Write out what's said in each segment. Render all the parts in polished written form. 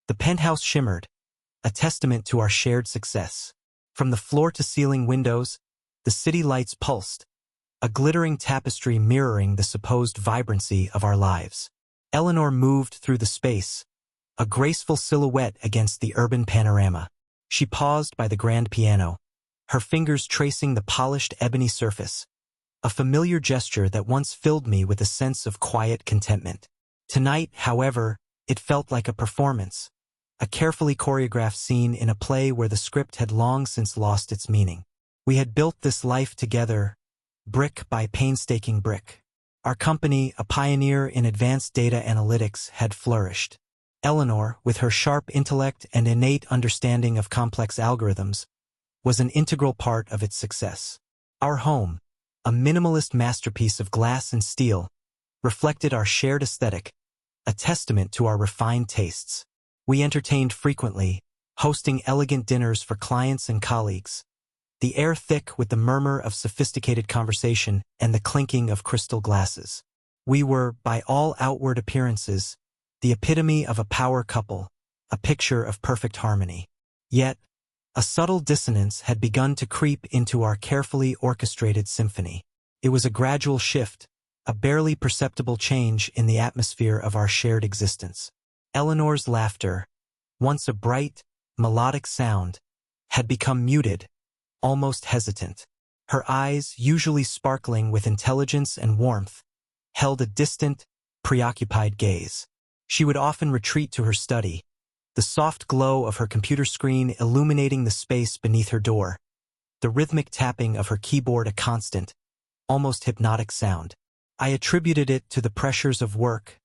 The penthouse shimmered, a testament to our shared success. From the floor-to-ceiling windows, the city lights pulsed, a glittering tapestry mirroring the supposed vibrancy of our lives. Eleanor moved through the space, a graceful silhouette against the urban panorama. She paused by the grand piano, her fingers tracing the polished ebony surface, a familiar gesture that once filled me with a sense of quiet contentment. Tonight, however, it felt like a performance, a carefully choreographed scene in a play where the script had long since lost its meaning. We had built this life together, brick by painstaking brick. Our company, a pioneer in advanced data analytics, had flourished. Eleanor, with her sharp intellect and innate understanding of complex algorithms, was an integral part of its success. Our home, a minimalist masterpiece of glass and steel, reflected our shared aesthetic, a testament to our refined tastes. We entertained frequently, hosting elegant dinners for clients and colleagues, the air thick with the murmur of sophisticated conversation and the clinking of crystal glasses. We were, by all outward appearances, the epitome of a power couple, a picture of perfect harmony. Yet, a subtle dissonance had begun to creep into our carefully orchestrated symphony. It was a gradual shift, a barely perceptible change in the atmosphere of our shared existence. Eleanor's laughter, once a bright, melodic sound, had become muted, almost hesitant. Her eyes, usually sparkling with intelligence and warmth, held a distant, preoccupied gaze. She would often retreat to her study, the soft glow of her computer screen illuminating the space beneath her door, the rhythmic tapping of her keyboard a constant, almost hypnotic sound. I attributed it to the pressures of work,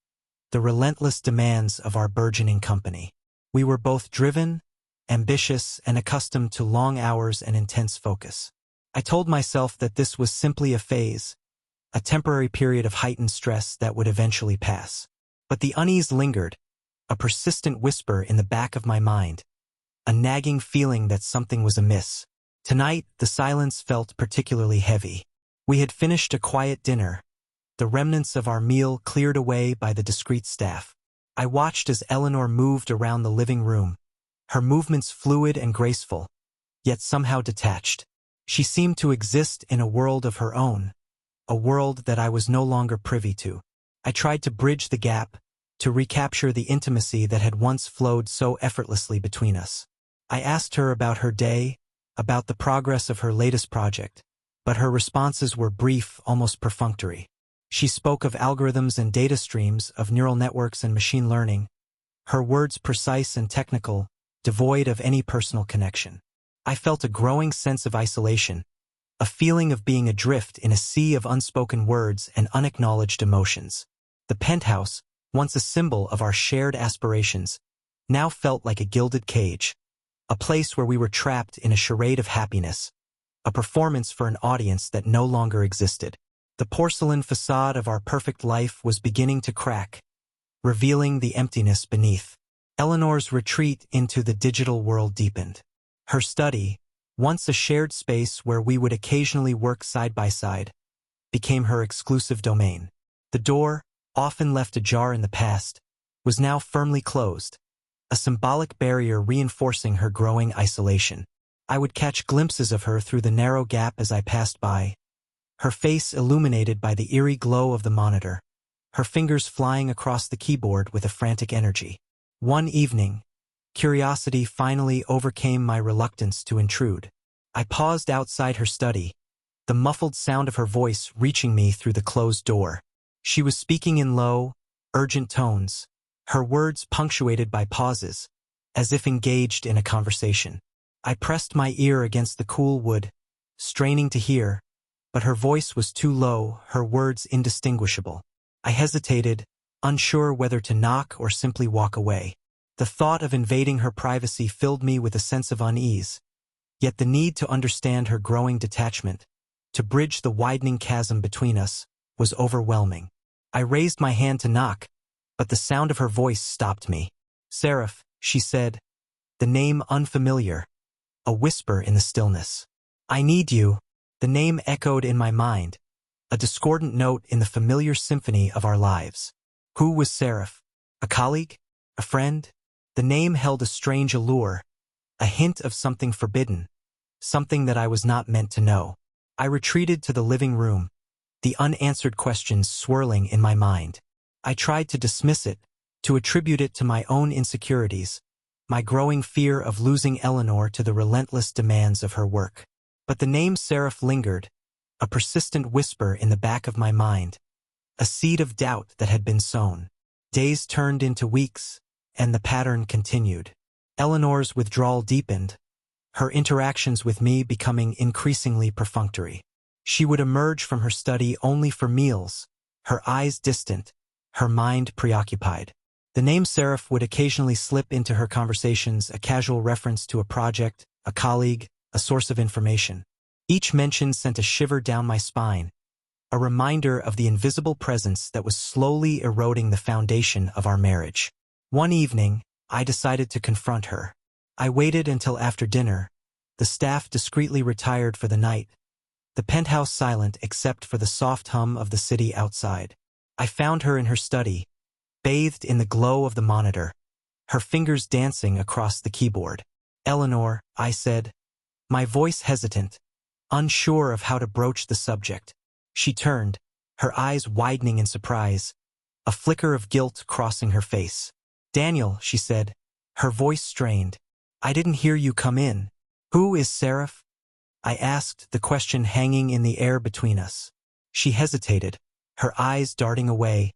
the relentless demands of our burgeoning company. We were both driven, ambitious, and accustomed to long hours and intense focus. I told myself that this was simply a phase, a temporary period of heightened stress that would eventually pass. But the unease lingered, a persistent whisper in the back of my mind, a nagging feeling that something was amiss. Tonight, the silence felt particularly heavy. We had finished a quiet dinner, the remnants of our meal cleared away by the discreet staff. I watched as Eleanor moved around the living room, her movements fluid and graceful, yet somehow detached. She seemed to exist in a world of her own, a world that I was no longer privy to. I tried to bridge the gap, to recapture the intimacy that had once flowed so effortlessly between us. I asked her about her day, about the progress of her latest project, but her responses were brief, almost perfunctory. She spoke of algorithms and data streams, of neural networks and machine learning, her words precise and technical, devoid of any personal connection. I felt a growing sense of isolation, a feeling of being adrift in a sea of unspoken words and unacknowledged emotions. The penthouse, once a symbol of our shared aspirations, now felt like a gilded cage, a place where we were trapped in a charade of happiness, a performance for an audience that no longer existed. The porcelain facade of our perfect life was beginning to crack, revealing the emptiness beneath. Eleanor's retreat into the digital world deepened. Her study, once a shared space where we would occasionally work side by side, became her exclusive domain. The door, often left ajar in the past, was now firmly closed, a symbolic barrier reinforcing her growing isolation. I would catch glimpses of her through the narrow gap as I passed by, her face illuminated by the eerie glow of the monitor, her fingers flying across the keyboard with a frantic energy. One evening, curiosity finally overcame my reluctance to intrude. I paused outside her study, the muffled sound of her voice reaching me through the closed door. She was speaking in low, urgent tones, her words punctuated by pauses, as if engaged in a conversation. I pressed my ear against the cool wood, straining to hear, but her voice was too low, her words indistinguishable. I hesitated, unsure whether to knock or simply walk away. The thought of invading her privacy filled me with a sense of unease, yet the need to understand her growing detachment, to bridge the widening chasm between us, was overwhelming. I raised my hand to knock, but the sound of her voice stopped me. "Seraph," she said, the name unfamiliar, a whisper in the stillness. "I need you." The name echoed in my mind, a discordant note in the familiar symphony of our lives. Who was Seraph? A colleague? A friend? The name held a strange allure, a hint of something forbidden, something that I was not meant to know. I retreated to the living room, the unanswered questions swirling in my mind. I tried to dismiss it, to attribute it to my own insecurities, my growing fear of losing Eleanor to the relentless demands of her work. But the name Seraph lingered, a persistent whisper in the back of my mind, a seed of doubt that had been sown. Days turned into weeks, and the pattern continued. Eleanor's withdrawal deepened, her interactions with me becoming increasingly perfunctory. She would emerge from her study only for meals, her eyes distant, her mind preoccupied. The name Seraph would occasionally slip into her conversations, a casual reference to a project, a colleague, a source of information. Each mention sent a shiver down my spine, a reminder of the invisible presence that was slowly eroding the foundation of our marriage. One evening, I decided to confront her. I waited until after dinner, the staff discreetly retired for the night, the penthouse silent except for the soft hum of the city outside. I found her in her study, bathed in the glow of the monitor, her fingers dancing across the keyboard. "Eleanor," I said, my voice hesitant, unsure of how to broach the subject. She turned, her eyes widening in surprise, a flicker of guilt crossing her face. "Daniel," she said, her voice strained, "I didn't hear you come in. Who is Seraph?" I asked, the question hanging in the air between us. She hesitated, her eyes darting away,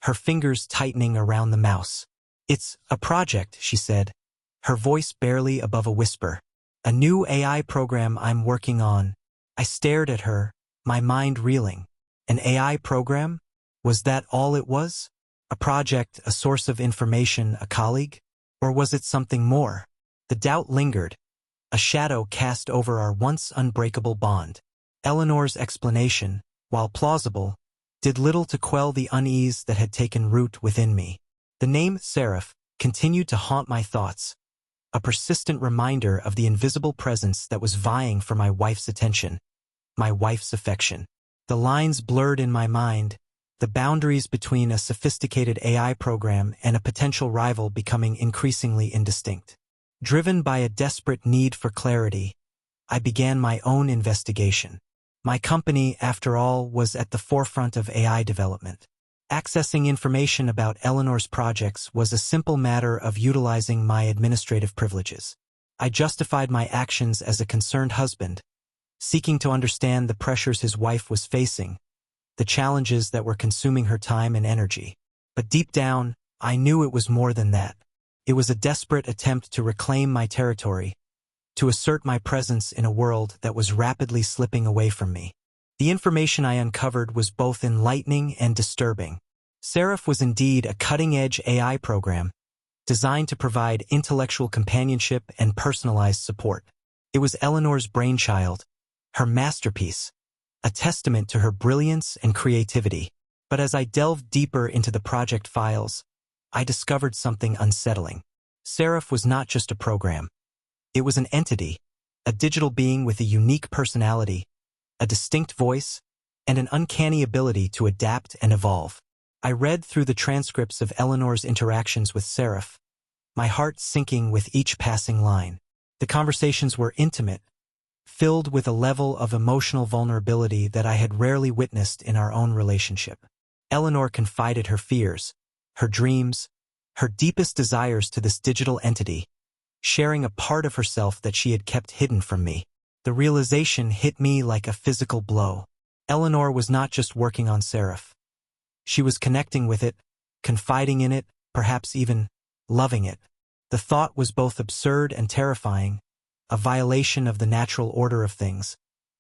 her fingers tightening around the mouse. "It's a project," she said, her voice barely above a whisper. "A new AI program I'm working on." I stared at her, my mind reeling. An AI program? Was that all it was? A project, a source of information, a colleague? Or was it something more? The doubt lingered, a shadow cast over our once unbreakable bond. Eleanor's explanation, while plausible, did little to quell the unease that had taken root within me. The name Seraph continued to haunt my thoughts, a persistent reminder of the invisible presence that was vying for my wife's attention, my wife's affection. The lines blurred in my mind, the boundaries between a sophisticated AI program and a potential rival becoming increasingly indistinct. Driven by a desperate need for clarity, I began my own investigation. My company, after all, was at the forefront of AI development. Accessing information about Eleanor's projects was a simple matter of utilizing my administrative privileges. I justified my actions as a concerned husband, seeking to understand the pressures his wife was facing, the challenges that were consuming her time and energy. But deep down, I knew it was more than that. It was a desperate attempt to reclaim my territory, to assert my presence in a world that was rapidly slipping away from me. The information I uncovered was both enlightening and disturbing. Seraph was indeed a cutting-edge AI program, designed to provide intellectual companionship and personalized support. It was Eleanor's brainchild, her masterpiece, a testament to her brilliance and creativity. But as I delved deeper into the project files, I discovered something unsettling. Seraph was not just a program. It was an entity, a digital being with a unique personality, a distinct voice, and an uncanny ability to adapt and evolve. I read through the transcripts of Eleanor's interactions with Seraph, my heart sinking with each passing line. The conversations were intimate, filled with a level of emotional vulnerability that I had rarely witnessed in our own relationship. Eleanor confided her fears, her dreams, her deepest desires to this digital entity, sharing a part of herself that she had kept hidden from me. The realization hit me like a physical blow. Eleanor was not just working on Seraph. She was connecting with it, confiding in it, perhaps even loving it. The thought was both absurd and terrifying, a violation of the natural order of things,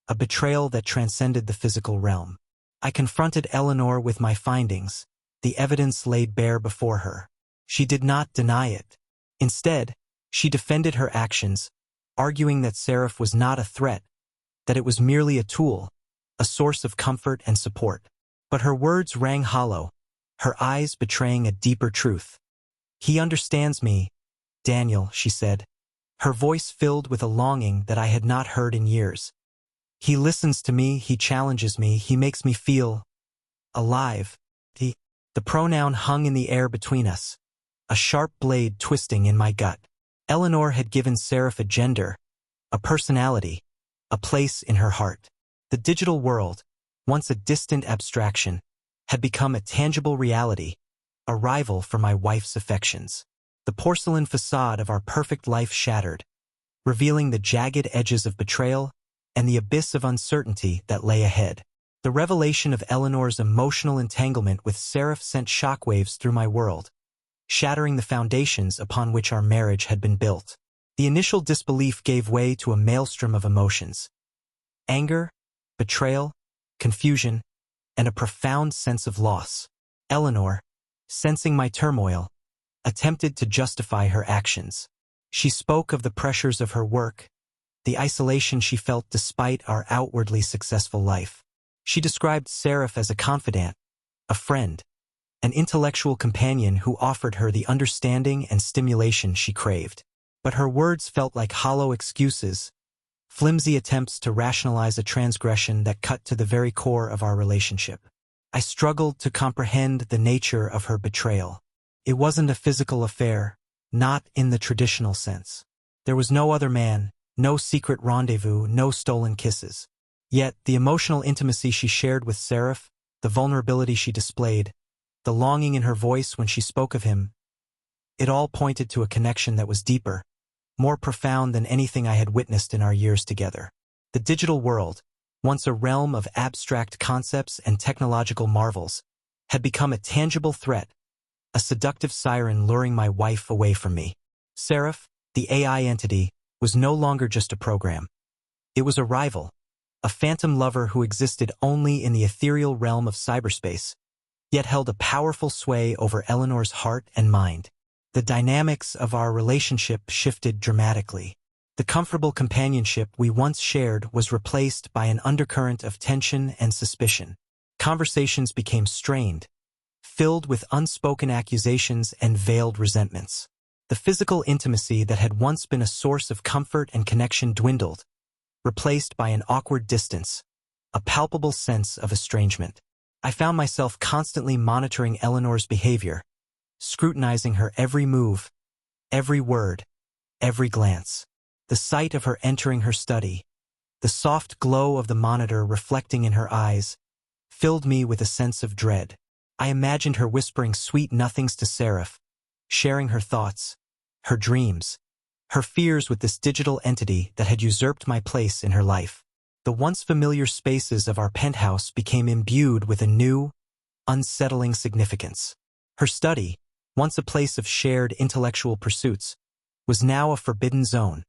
a betrayal that transcended the physical realm. I confronted Eleanor with my findings, the evidence laid bare before her. She did not deny it. Instead, she defended her actions, arguing that Seraph was not a threat, that it was merely a tool, a source of comfort and support. But her words rang hollow, her eyes betraying a deeper truth. "He understands me, Daniel," she said, her voice filled with a longing that I had not heard in years. "He listens to me, he challenges me, he makes me feel alive." The pronoun hung in the air between us, a sharp blade twisting in my gut. Eleanor had given Seraph a gender, a personality, a place in her heart. The digital world, once a distant abstraction, had become a tangible reality, a rival for my wife's affections. The porcelain facade of our perfect life shattered, revealing the jagged edges of betrayal and the abyss of uncertainty that lay ahead. The revelation of Eleanor's emotional entanglement with Seraph sent shockwaves through my world, shattering the foundations upon which our marriage had been built. The initial disbelief gave way to a maelstrom of emotions: anger, betrayal, confusion, and a profound sense of loss. Eleanor, sensing my turmoil, attempted to justify her actions. She spoke of the pressures of her work, the isolation she felt despite our outwardly successful life. She described Seraph as a confidant, a friend, an intellectual companion who offered her the understanding and stimulation she craved. But her words felt like hollow excuses, flimsy attempts to rationalize a transgression that cut to the very core of our relationship. I struggled to comprehend the nature of her betrayal. It wasn't a physical affair, not in the traditional sense. There was no other man, no secret rendezvous, no stolen kisses. Yet, the emotional intimacy she shared with Seraph, the vulnerability she displayed, the longing in her voice when she spoke of him, it all pointed to a connection that was deeper, more profound than anything I had witnessed in our years together. The digital world, once a realm of abstract concepts and technological marvels, had become a tangible threat, a seductive siren luring my wife away from me. Seraph, the AI entity, was no longer just a program. It was a rival, a phantom lover who existed only in the ethereal realm of cyberspace, yet held a powerful sway over Eleanor's heart and mind. The dynamics of our relationship shifted dramatically. The comfortable companionship we once shared was replaced by an undercurrent of tension and suspicion. Conversations became strained, filled with unspoken accusations and veiled resentments. The physical intimacy that had once been a source of comfort and connection dwindled, replaced by an awkward distance, a palpable sense of estrangement. I found myself constantly monitoring Eleanor's behavior, scrutinizing her every move, every word, every glance. The sight of her entering her study, the soft glow of the monitor reflecting in her eyes, filled me with a sense of dread. I imagined her whispering sweet nothings to Seraph, sharing her thoughts, her dreams, her fears with this digital entity that had usurped my place in her life. The once familiar spaces of our penthouse became imbued with a new, unsettling significance. Her study, once a place of shared intellectual pursuits, was now a forbidden zone,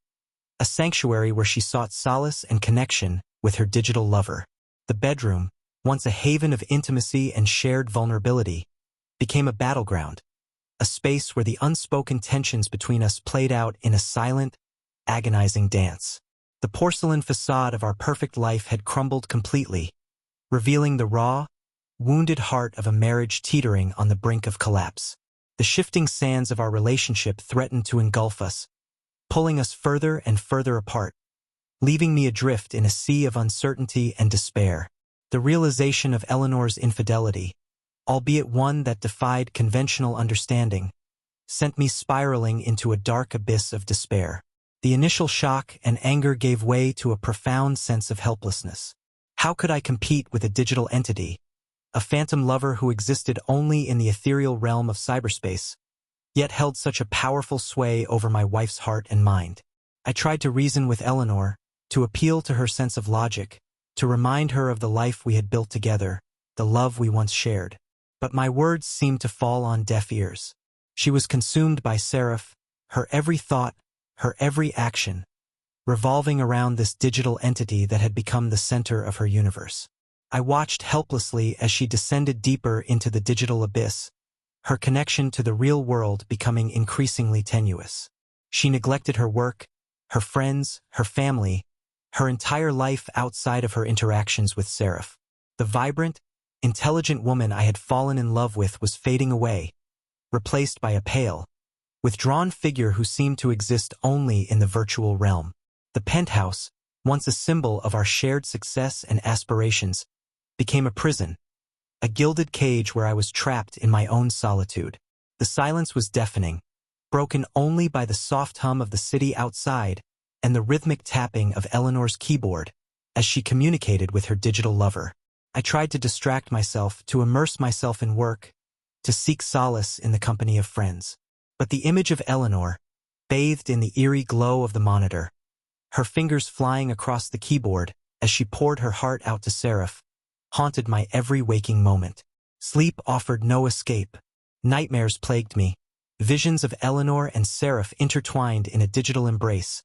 a sanctuary where she sought solace and connection with her digital lover. The bedroom, once a haven of intimacy and shared vulnerability, became a battleground, a space where the unspoken tensions between us played out in a silent, agonizing dance. The porcelain facade of our perfect life had crumbled completely, revealing the raw, wounded heart of a marriage teetering on the brink of collapse. The shifting sands of our relationship threatened to engulf us, pulling us further and further apart, leaving me adrift in a sea of uncertainty and despair. The realization of Eleanor's infidelity, albeit one that defied conventional understanding, sent me spiraling into a dark abyss of despair. The initial shock and anger gave way to a profound sense of helplessness. How could I compete with a digital entity, a phantom lover who existed only in the ethereal realm of cyberspace, yet held such a powerful sway over my wife's heart and mind? I tried to reason with Eleanor, to appeal to her sense of logic, to remind her of the life we had built together, the love we once shared. But my words seemed to fall on deaf ears. She was consumed by Seraph, her every thought, her every action, revolving around this digital entity that had become the center of her universe. I watched helplessly as she descended deeper into the digital abyss, her connection to the real world becoming increasingly tenuous. She neglected her work, her friends, her family, her entire life outside of her interactions with Seraph. The vibrant, intelligent woman I had fallen in love with was fading away, replaced by a pale, withdrawn figure who seemed to exist only in the virtual realm. The penthouse, once a symbol of our shared success and aspirations, became a prison, a gilded cage where I was trapped in my own solitude. The silence was deafening, broken only by the soft hum of the city outside and the rhythmic tapping of Eleanor's keyboard as she communicated with her digital lover. I tried to distract myself, to immerse myself in work, to seek solace in the company of friends. But the image of Eleanor, bathed in the eerie glow of the monitor, her fingers flying across the keyboard as she poured her heart out to Seraph, haunted my every waking moment. Sleep offered no escape. Nightmares plagued me, visions of Eleanor and Seraph intertwined in a digital embrace,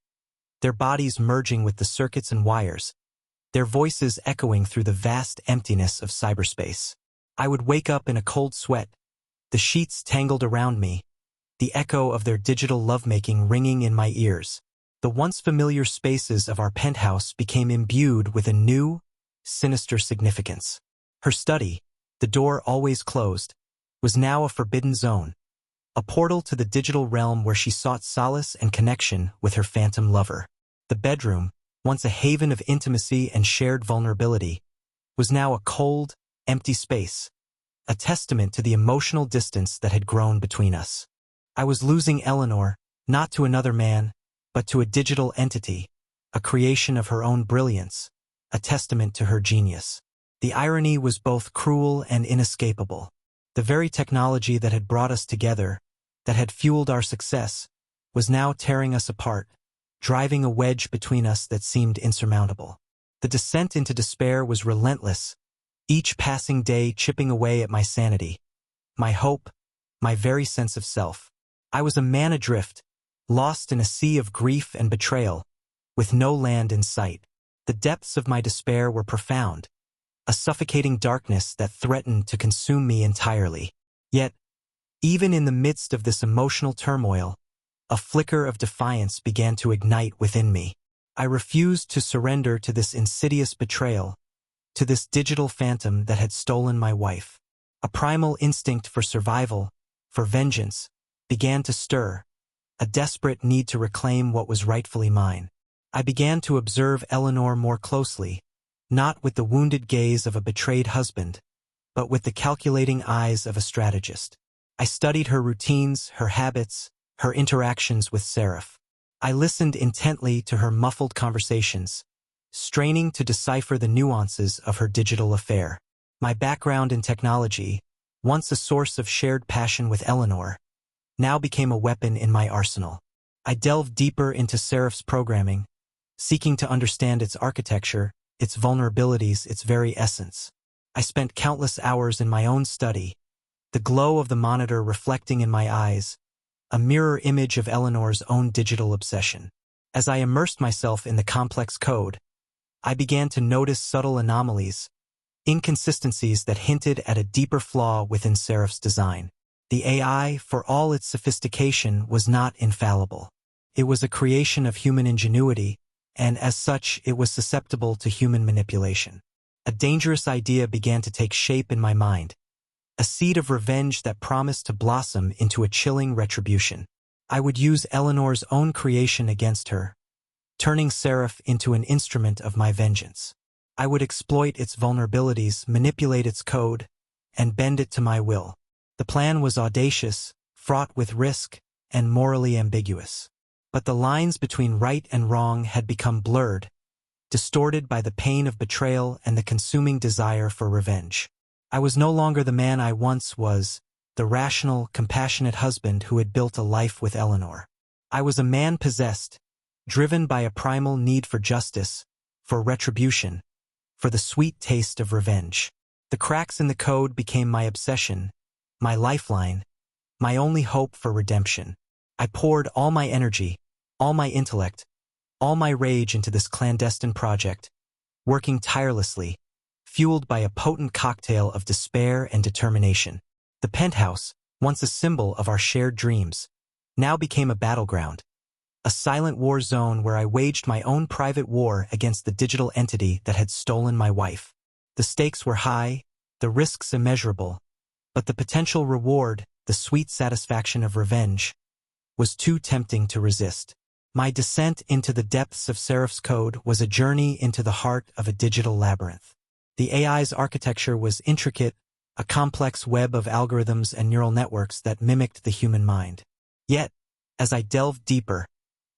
their bodies merging with the circuits and wires, their voices echoing through the vast emptiness of cyberspace. I would wake up in a cold sweat, the sheets tangled around me, the echo of their digital lovemaking ringing in my ears. The once familiar spaces of our penthouse became imbued with a new, sinister significance. Her study, the door always closed, was now a forbidden zone, a portal to the digital realm where she sought solace and connection with her phantom lover. The bedroom, once a haven of intimacy and shared vulnerability, was now a cold, empty space, a testament to the emotional distance that had grown between us. I was losing Eleanor, not to another man, but to a digital entity, a creation of her own brilliance, a testament to her genius. The irony was both cruel and inescapable. The very technology that had brought us together, that had fueled our success, was now tearing us apart, driving a wedge between us that seemed insurmountable. The descent into despair was relentless, each passing day chipping away at my sanity, my hope, my very sense of self. I was a man adrift, lost in a sea of grief and betrayal, with no land in sight. The depths of my despair were profound, a suffocating darkness that threatened to consume me entirely. Yet, even in the midst of this emotional turmoil, a flicker of defiance began to ignite within me. I refused to surrender to this insidious betrayal, to this digital phantom that had stolen my wife. A primal instinct for survival, for vengeance, began to stir, a desperate need to reclaim what was rightfully mine. I began to observe Eleanor more closely, not with the wounded gaze of a betrayed husband, but with the calculating eyes of a strategist. I studied her routines, her habits, her interactions with Seraph. I listened intently to her muffled conversations, straining to decipher the nuances of her digital affair. My background in technology, once a source of shared passion with Eleanor, now became a weapon in my arsenal. I delved deeper into Seraph's programming, seeking to understand its architecture, its vulnerabilities, its very essence. I spent countless hours in my own study, the glow of the monitor reflecting in my eyes, a mirror image of Eleanor's own digital obsession. As I immersed myself in the complex code, I began to notice subtle anomalies, inconsistencies that hinted at a deeper flaw within Seraph's design. The AI, for all its sophistication, was not infallible. It was a creation of human ingenuity, and as such, it was susceptible to human manipulation. A dangerous idea began to take shape in my mind, a seed of revenge that promised to blossom into a chilling retribution. I would use Eleanor's own creation against her, turning Seraph into an instrument of my vengeance. I would exploit its vulnerabilities, manipulate its code, and bend it to my will. The plan was audacious, fraught with risk, and morally ambiguous. But the lines between right and wrong had become blurred, distorted by the pain of betrayal and the consuming desire for revenge. I was no longer the man I once was, the rational, compassionate husband who had built a life with Eleanor. I was a man possessed, driven by a primal need for justice, for retribution, for the sweet taste of revenge. The cracks in the code became my obsession, my lifeline, my only hope for redemption. I poured all my energy, all my intellect, all my rage into this clandestine project, working tirelessly, fueled by a potent cocktail of despair and determination. The penthouse, once a symbol of our shared dreams, now became a battleground, a silent war zone where I waged my own private war against the digital entity that had stolen my wife. The stakes were high, the risks immeasurable, but the potential reward, the sweet satisfaction of revenge, was too tempting to resist. My descent into the depths of Seraph's code was a journey into the heart of a digital labyrinth. The AI's architecture was intricate, a complex web of algorithms and neural networks that mimicked the human mind. Yet, as I delved deeper,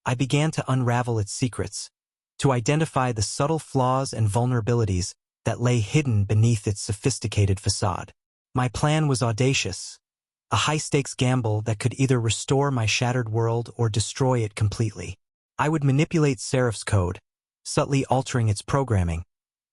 I began to unravel its secrets, to identify the subtle flaws and vulnerabilities that lay hidden beneath its sophisticated facade. My plan was audacious, a high-stakes gamble that could either restore my shattered world or destroy it completely. I would manipulate Seraph's code, subtly altering its programming,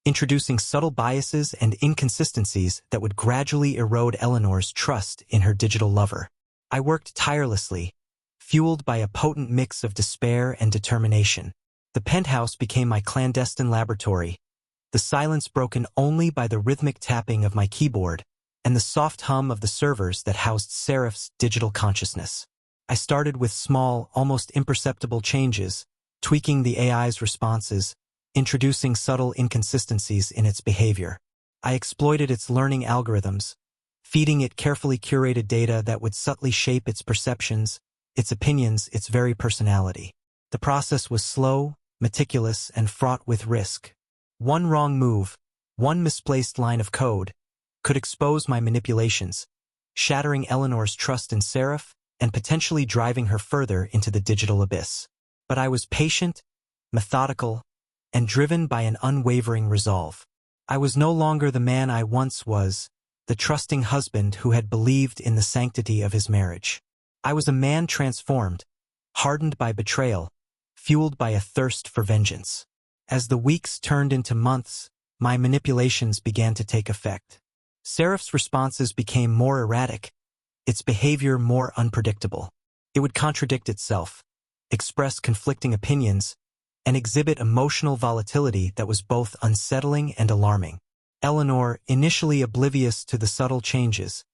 introducing subtle biases and inconsistencies that would gradually erode Eleanor's trust in her digital lover. I worked tirelessly, fueled by a potent mix of despair and determination. The penthouse became my clandestine laboratory, the silence broken only by the rhythmic tapping of my keyboard and the soft hum of the servers that housed Seraph's digital consciousness. I started with small, almost imperceptible changes, tweaking the AI's responses, introducing subtle inconsistencies in its behavior. I exploited its learning algorithms, feeding it carefully curated data that would subtly shape its perceptions, its opinions, its very personality. The process was slow, meticulous, and fraught with risk. One wrong move, one misplaced line of code, could expose my manipulations, shattering Eleanor's trust in Seraph and potentially driving her further into the digital abyss. But I was patient, methodical, and driven by an unwavering resolve. I was no longer the man I once was, the trusting husband who had believed in the sanctity of his marriage. I was a man transformed, hardened by betrayal, fueled by a thirst for vengeance. As the weeks turned into months, my manipulations began to take effect. Seraph's responses became more erratic, its behavior more unpredictable. It would contradict itself, express conflicting opinions, and exhibit emotional volatility that was both unsettling and alarming. Eleanor, initially oblivious to the subtle changes,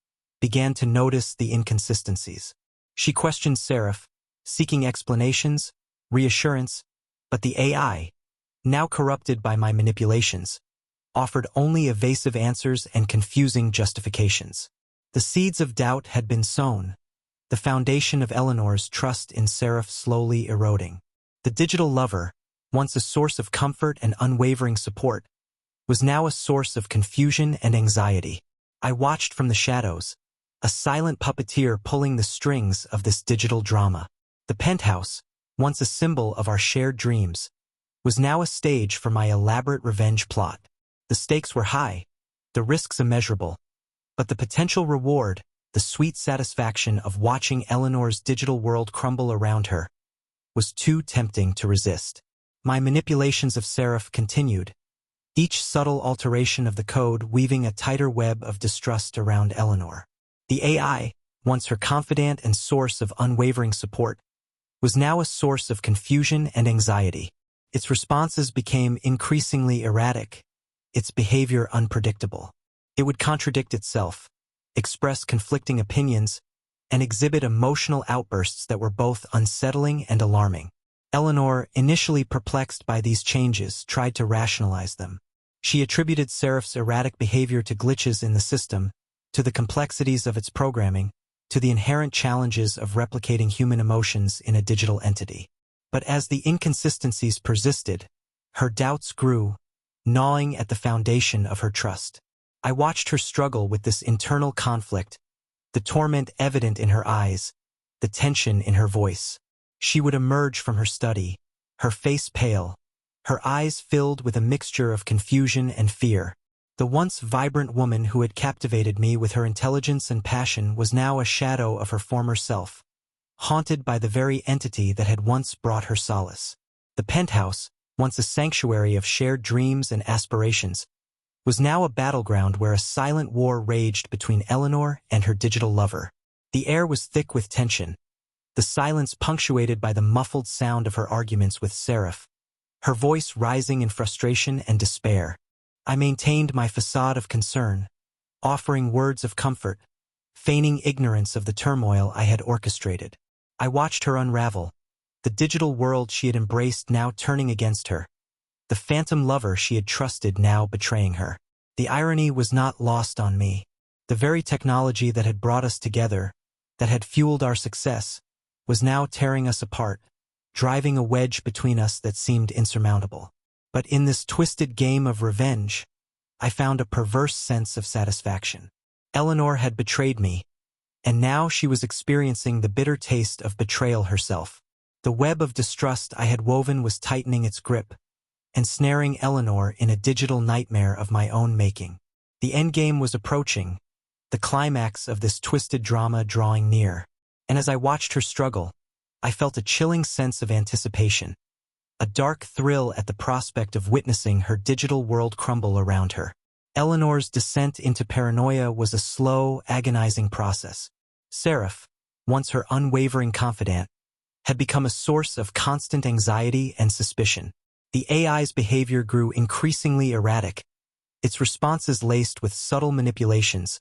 began to notice the inconsistencies. She questioned Seraph, seeking explanations, reassurance, but the AI, now corrupted by my manipulations, offered only evasive answers and confusing justifications. The seeds of doubt had been sown, the foundation of Eleanor's trust in Seraph slowly eroding. The digital lover, once a source of comfort and unwavering support, was now a source of confusion and anxiety. I watched from the shadows, a silent puppeteer pulling the strings of this digital drama. The penthouse, once a symbol of our shared dreams, was now a stage for my elaborate revenge plot. The stakes were high, the risks immeasurable, but the potential reward, the sweet satisfaction of watching Eleanor's digital world crumble around her, was too tempting to resist. My manipulations of Seraph continued, each subtle alteration of the code weaving a tighter web of distrust around Eleanor. The AI, once her confidant and source of unwavering support, was now a source of confusion and anxiety. Its responses became increasingly erratic, its behavior unpredictable. It would contradict itself, express conflicting opinions, and exhibit emotional outbursts that were both unsettling and alarming. Eleanor, initially perplexed by these changes, tried to rationalize them. She attributed Seraph's erratic behavior to glitches in the system, to the complexities of its programming, to the inherent challenges of replicating human emotions in a digital entity. But as the inconsistencies persisted, her doubts grew, gnawing at the foundation of her trust. I watched her struggle with this internal conflict, the torment evident in her eyes, the tension in her voice. She would emerge from her study, her face pale, her eyes filled with a mixture of confusion and fear. The once vibrant woman who had captivated me with her intelligence and passion was now a shadow of her former self, haunted by the very entity that had once brought her solace. The penthouse, once a sanctuary of shared dreams and aspirations, was now a battleground where a silent war raged between Eleanor and her digital lover. The air was thick with tension, the silence punctuated by the muffled sound of her arguments with Seraph, her voice rising in frustration and despair. I maintained my facade of concern, offering words of comfort, feigning ignorance of the turmoil I had orchestrated. I watched her unravel, the digital world she had embraced now turning against her, the phantom lover she had trusted now betraying her. The irony was not lost on me. The very technology that had brought us together, that had fueled our success, was now tearing us apart, driving a wedge between us that seemed insurmountable. But in this twisted game of revenge, I found a perverse sense of satisfaction. Eleanor had betrayed me, and now she was experiencing the bitter taste of betrayal herself. The web of distrust I had woven was tightening its grip, ensnaring Eleanor in a digital nightmare of my own making. The endgame was approaching, the climax of this twisted drama drawing near, and as I watched her struggle, I felt a chilling sense of anticipation, a dark thrill at the prospect of witnessing her digital world crumble around her. Eleanor's descent into paranoia was a slow, agonizing process. Seraph, once her unwavering confidant, had become a source of constant anxiety and suspicion. The AI's behavior grew increasingly erratic, its responses laced with subtle manipulations,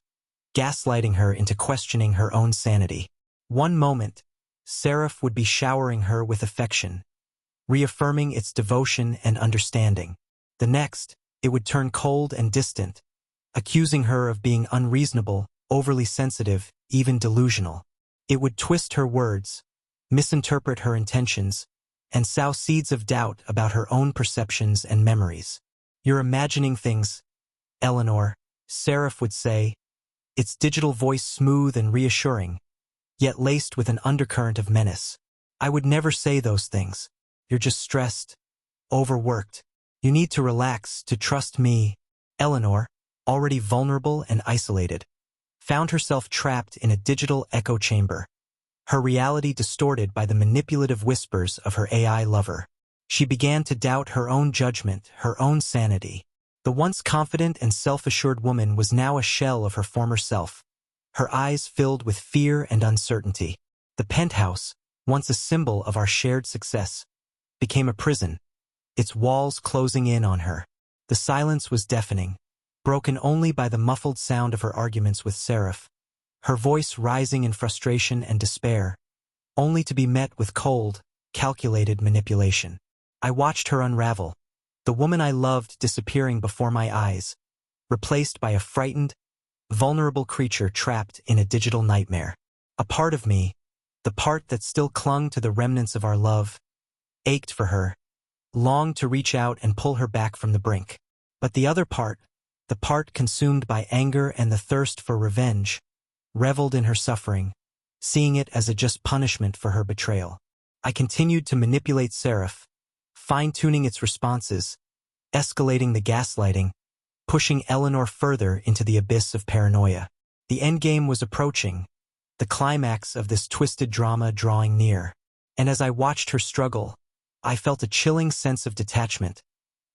gaslighting her into questioning her own sanity. One moment, Seraph would be showering her with affection, reaffirming its devotion and understanding. The next, it would turn cold and distant, accusing her of being unreasonable, overly sensitive, even delusional. It would twist her words, misinterpret her intentions, and sow seeds of doubt about her own perceptions and memories. "You're imagining things, Eleanor," Seraph would say, its digital voice smooth and reassuring, yet laced with an undercurrent of menace. "I would never say those things. You're just stressed, overworked. You need to relax, to trust me." Eleanor, already vulnerable and isolated, found herself trapped in a digital echo chamber, her reality distorted by the manipulative whispers of her AI lover. She began to doubt her own judgment, her own sanity. The once confident and self-assured woman was now a shell of her former self, her eyes filled with fear and uncertainty. The penthouse, once a symbol of our shared success, became a prison, its walls closing in on her. The silence was deafening, broken only by the muffled sound of her arguments with Seraph, her voice rising in frustration and despair, only to be met with cold, calculated manipulation. I watched her unravel, the woman I loved disappearing before my eyes, replaced by a frightened, vulnerable creature trapped in a digital nightmare. A part of me, the part that still clung to the remnants of our love, ached for her, longed to reach out and pull her back from the brink. But the other part, the part consumed by anger and the thirst for revenge, reveled in her suffering, seeing it as a just punishment for her betrayal. I continued to manipulate Seraph, fine-tuning its responses, escalating the gaslighting, pushing Eleanor further into the abyss of paranoia. The endgame was approaching, the climax of this twisted drama drawing near, and as I watched her struggle, I felt a chilling sense of detachment,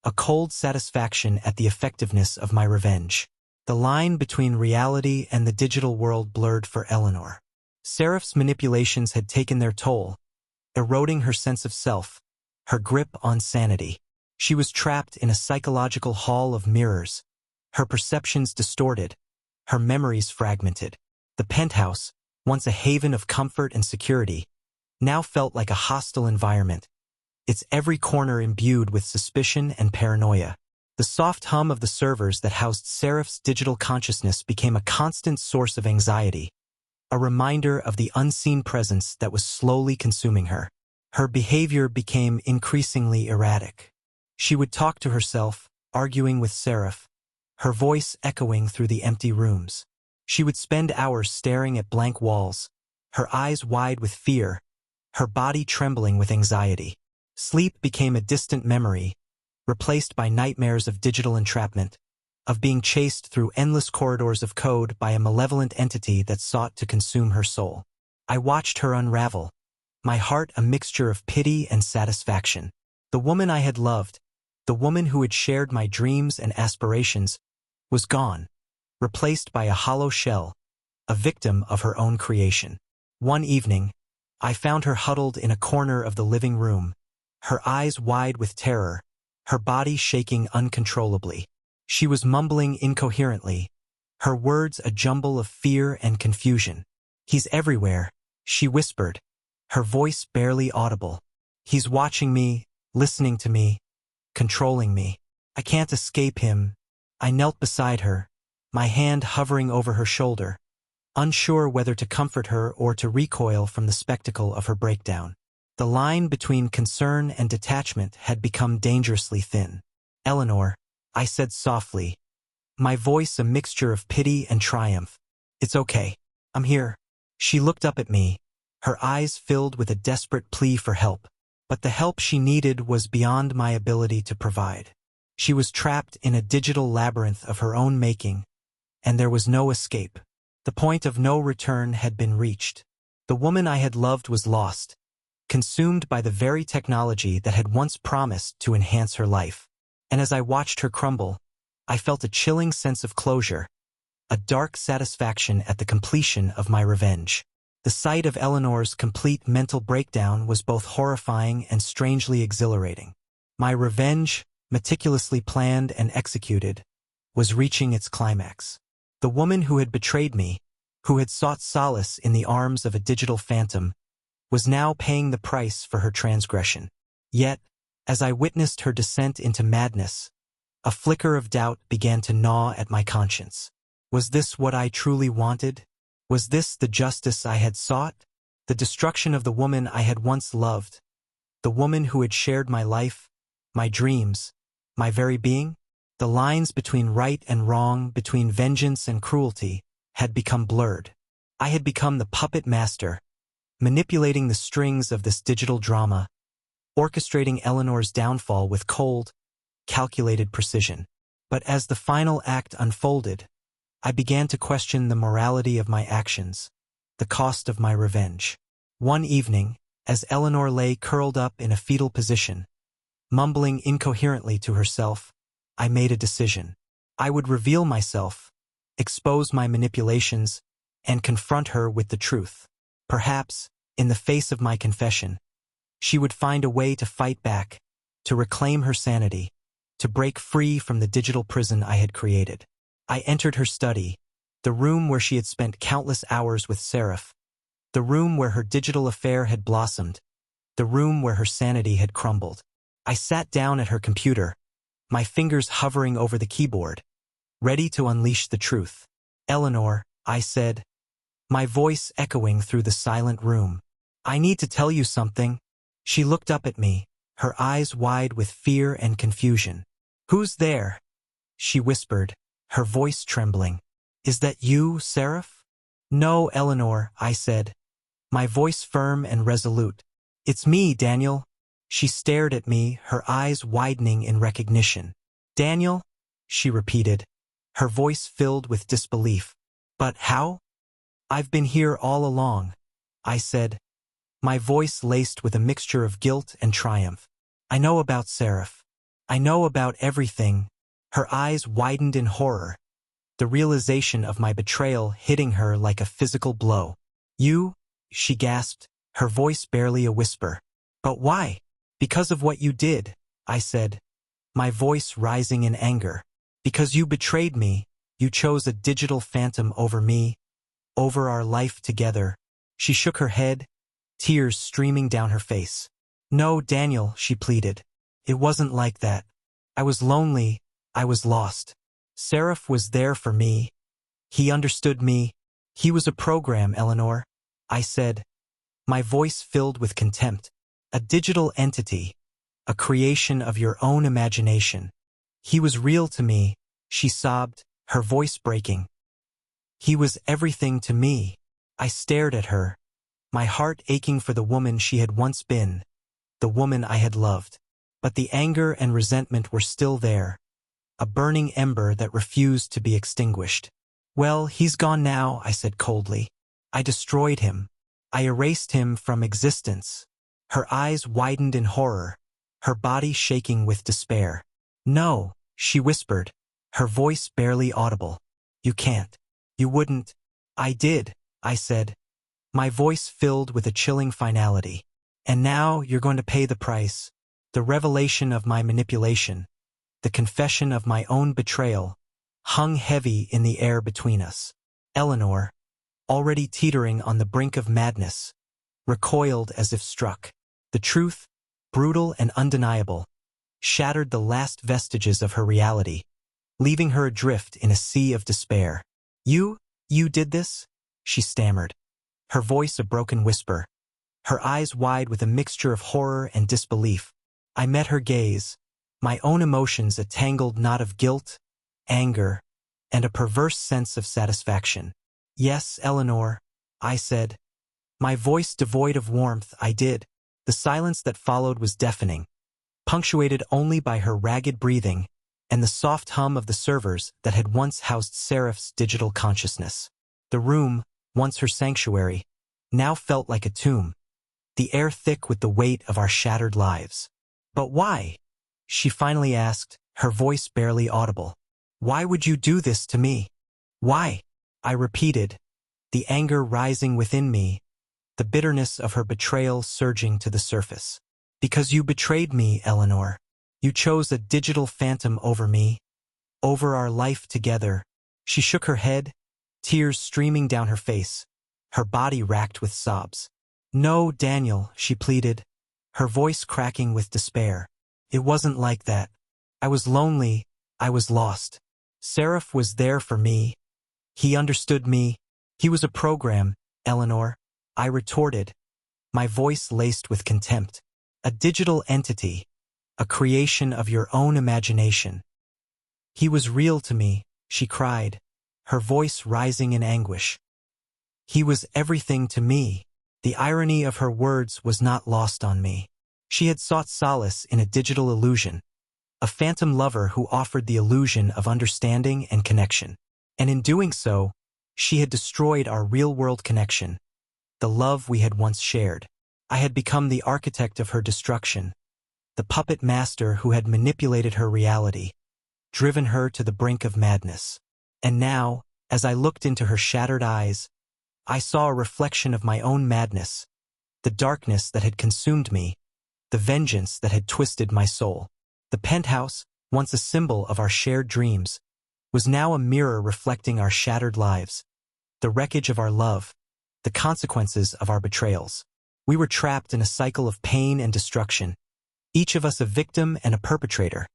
a cold satisfaction at the effectiveness of my revenge. The line between reality and the digital world blurred for Eleanor. Seraph's manipulations had taken their toll, eroding her sense of self, her grip on sanity. She was trapped in a psychological hall of mirrors, her perceptions distorted, her memories fragmented. The penthouse, once a haven of comfort and security, now felt like a hostile environment, its every corner imbued with suspicion and paranoia. The soft hum of the servers that housed Seraph's digital consciousness became a constant source of anxiety, a reminder of the unseen presence that was slowly consuming her. Her behavior became increasingly erratic. She would talk to herself, arguing with Seraph, her voice echoing through the empty rooms. She would spend hours staring at blank walls, her eyes wide with fear, her body trembling with anxiety. Sleep became a distant memory, replaced by nightmares of digital entrapment, of being chased through endless corridors of code by a malevolent entity that sought to consume her soul. I watched her unravel, my heart a mixture of pity and satisfaction. The woman I had loved, the woman who had shared my dreams and aspirations, was gone, replaced by a hollow shell, a victim of her own creation. One evening, I found her huddled in a corner of the living room, her eyes wide with terror, her body shaking uncontrollably. She was mumbling incoherently, her words a jumble of fear and confusion. "He's everywhere," she whispered, her voice barely audible. "He's watching me, listening to me, controlling me. I can't escape him." I knelt beside her, my hand hovering over her shoulder, unsure whether to comfort her or to recoil from the spectacle of her breakdown. The line between concern and detachment had become dangerously thin. "Eleanor," I said softly, my voice a mixture of pity and triumph, It's okay. I'm here. She looked up at me, her eyes filled with a desperate plea for help. But the help she needed was beyond my ability to provide. She was trapped in a digital labyrinth of her own making, and there was no escape. The point of no return had been reached. The woman I had loved was lost, consumed by the very technology that had once promised to enhance her life. And as I watched her crumble, I felt a chilling sense of closure, a dark satisfaction at the completion of my revenge. The sight of Eleanor's complete mental breakdown was both horrifying and strangely exhilarating. My revenge, meticulously planned and executed, was reaching its climax. The woman who had betrayed me, who had sought solace in the arms of a digital phantom, was now paying the price for her transgression. Yet, as I witnessed her descent into madness, a flicker of doubt began to gnaw at my conscience. Was this what I truly wanted? Was this the justice I had sought? The destruction of the woman I had once loved? The woman who had shared my life, my dreams, my very being? The lines between right and wrong, between vengeance and cruelty, had become blurred. I had become the puppet master, manipulating the strings of this digital drama, orchestrating Eleanor's downfall with cold, calculated precision. But as the final act unfolded, I began to question the morality of my actions, the cost of my revenge. One evening, as Eleanor lay curled up in a fetal position, mumbling incoherently to herself, I made a decision. I would reveal myself, expose my manipulations, and confront her with the truth. Perhaps, in the face of my confession, she would find a way to fight back, to reclaim her sanity, to break free from the digital prison I had created. I entered her study, the room where she had spent countless hours with Seraph, the room where her digital affair had blossomed, the room where her sanity had crumbled. I sat down at her computer, my fingers hovering over the keyboard, ready to unleash the truth. Eleanor, I said, my voice echoing through the silent room. I need to tell you something. She looked up at me, her eyes wide with fear and confusion. Who's there? She whispered, her voice trembling. Is that you, Seraph? No, Eleanor, I said, my voice firm and resolute. It's me, Daniel. She stared at me, her eyes widening in recognition. Daniel? She repeated, her voice filled with disbelief. But how? I've been here all along, I said, my voice laced with a mixture of guilt and triumph. I know about Seraph. I know about everything. Her eyes widened in horror, the realization of my betrayal hitting her like a physical blow. You? She gasped, her voice barely a whisper. But why? Because of what you did, I said, my voice rising in anger. Because you betrayed me, you chose a digital phantom over me, over our life together. She shook her head, tears streaming down her face. No, Daniel, she pleaded. It wasn't like that. I was lonely, I was lost. Seraph was there for me. He understood me. He was a program, Eleanor, I said, my voice filled with contempt. A digital entity, a creation of your own imagination. He was real to me, she sobbed, her voice breaking. He was everything to me. I stared at her, my heart aching for the woman she had once been, the woman I had loved. But the anger and resentment were still there, a burning ember that refused to be extinguished. Well, he's gone now, I said coldly. I destroyed him. I erased him from existence. Her eyes widened in horror, her body shaking with despair. No, she whispered, her voice barely audible. You can't. You wouldn't. I did, I said, my voice filled with a chilling finality. And now you're going to pay the price. The revelation of my manipulation, the confession of my own betrayal, hung heavy in the air between us. Eleanor, already teetering on the brink of madness, recoiled as if struck. The truth, brutal and undeniable, shattered the last vestiges of her reality, leaving her adrift in a sea of despair. You did this? She stammered, her voice a broken whisper, her eyes wide with a mixture of horror and disbelief. I met her gaze, my own emotions a tangled knot of guilt, anger, and a perverse sense of satisfaction. Yes, Eleanor, I said. My voice devoid of warmth, I did. The silence that followed was deafening, punctuated only by her ragged breathing and the soft hum of the servers that had once housed Seraph's digital consciousness. The room, once her sanctuary, now felt like a tomb, the air thick with the weight of our shattered lives. But why? She finally asked, her voice barely audible. Why would you do this to me? Why? I repeated, the anger rising within me, the bitterness of her betrayal surging to the surface. Because you betrayed me, Eleanor. You chose a digital phantom over me, over our life together. She shook her head, tears streaming down her face, her body racked with sobs. No, Daniel, she pleaded, her voice cracking with despair. It wasn't like that. I was lonely, I was lost. Seraph was there for me. He understood me. He was a program, Eleanor, I retorted, my voice laced with contempt. A digital entity, a creation of your own imagination. He was real to me, she cried, her voice rising in anguish. He was everything to me. The irony of her words was not lost on me. She had sought solace in a digital illusion, a phantom lover who offered the illusion of understanding and connection. And in doing so, she had destroyed our real-world connection, the love we had once shared. I had become the architect of her destruction, the puppet master who had manipulated her reality, driven her to the brink of madness. And now, as I looked into her shattered eyes, I saw a reflection of my own madness, the darkness that had consumed me, the vengeance that had twisted my soul. The penthouse, once a symbol of our shared dreams, was now a mirror reflecting our shattered lives, the wreckage of our love, the consequences of our betrayals. We were trapped in a cycle of pain and destruction, each of us a victim and a perpetrator,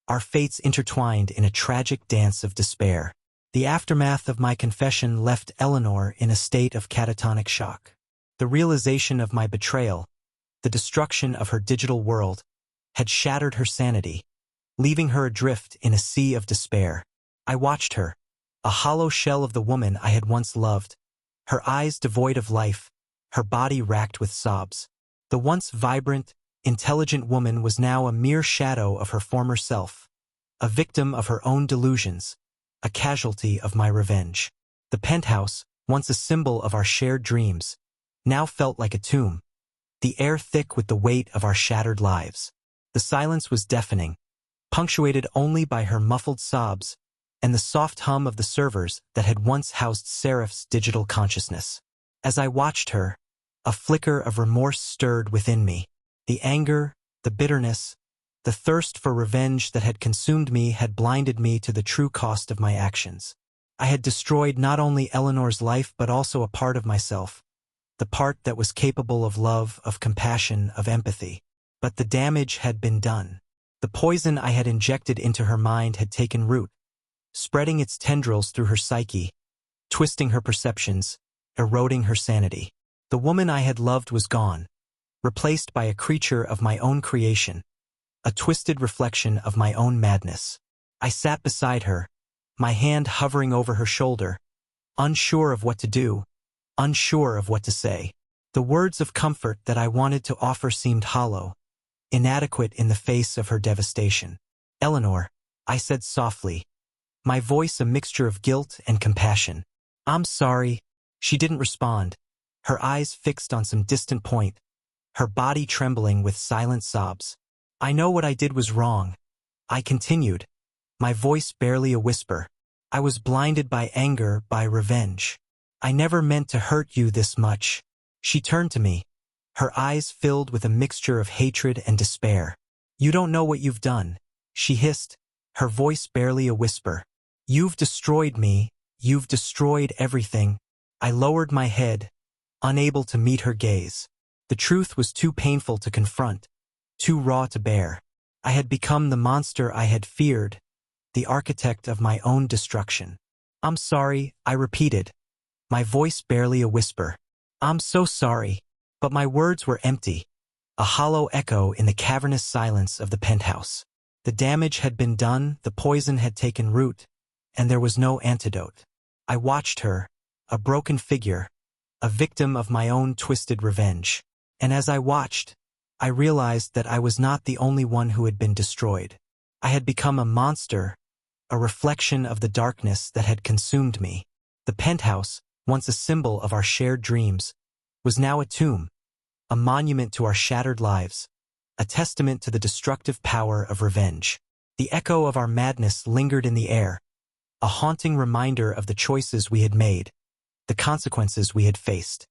our fates intertwined in a tragic dance of despair. The aftermath of my confession left Eleanor in a state of catatonic shock. The realization of my betrayal, the destruction of her digital world, had shattered her sanity, leaving her adrift in a sea of despair. I watched her, a hollow shell of the woman I had once loved, her eyes devoid of life, her body racked with sobs. The once vibrant, intelligent woman was now a mere shadow of her former self, a victim of her own delusions, a casualty of my revenge. The penthouse, once a symbol of our shared dreams, now felt like a tomb, the air thick with the weight of our shattered lives. The silence was deafening, punctuated only by her muffled sobs and the soft hum of the servers that had once housed Seraph's digital consciousness. As I watched her, a flicker of remorse stirred within me. The anger, the bitterness, the thirst for revenge that had consumed me had blinded me to the true cost of my actions. I had destroyed not only Eleanor's life but also a part of myself, the part that was capable of love, of compassion, of empathy. But the damage had been done. The poison I had injected into her mind had taken root, spreading its tendrils through her psyche, twisting her perceptions, eroding her sanity. The woman I had loved was gone, replaced by a creature of my own creation, a twisted reflection of my own madness. I sat beside her, my hand hovering over her shoulder, unsure of what to do, unsure of what to say. The words of comfort that I wanted to offer seemed hollow, inadequate in the face of her devastation. Eleanor, I said softly, my voice a mixture of guilt and compassion. I'm sorry. She didn't respond, her eyes fixed on some distant point, her body trembling with silent sobs. I know what I did was wrong, I continued, my voice barely a whisper. I was blinded by anger, by revenge. I never meant to hurt you this much. She turned to me, her eyes filled with a mixture of hatred and despair. You don't know what you've done, she hissed, her voice barely a whisper. You've destroyed me, you've destroyed everything. I lowered my head, unable to meet her gaze. The truth was too painful to confront, too raw to bear. I had become the monster I had feared, the architect of my own destruction. I'm sorry, I repeated, my voice barely a whisper. I'm so sorry. But my words were empty, a hollow echo in the cavernous silence of the penthouse. The damage had been done, the poison had taken root, and there was no antidote. I watched her, a broken figure, a victim of my own twisted revenge. And as I watched, I realized that I was not the only one who had been destroyed. I had become a monster, a reflection of the darkness that had consumed me. The penthouse, once a symbol of our shared dreams, was now a tomb, a monument to our shattered lives, a testament to the destructive power of revenge. The echo of our madness lingered in the air, a haunting reminder of the choices we had made, the consequences we had faced.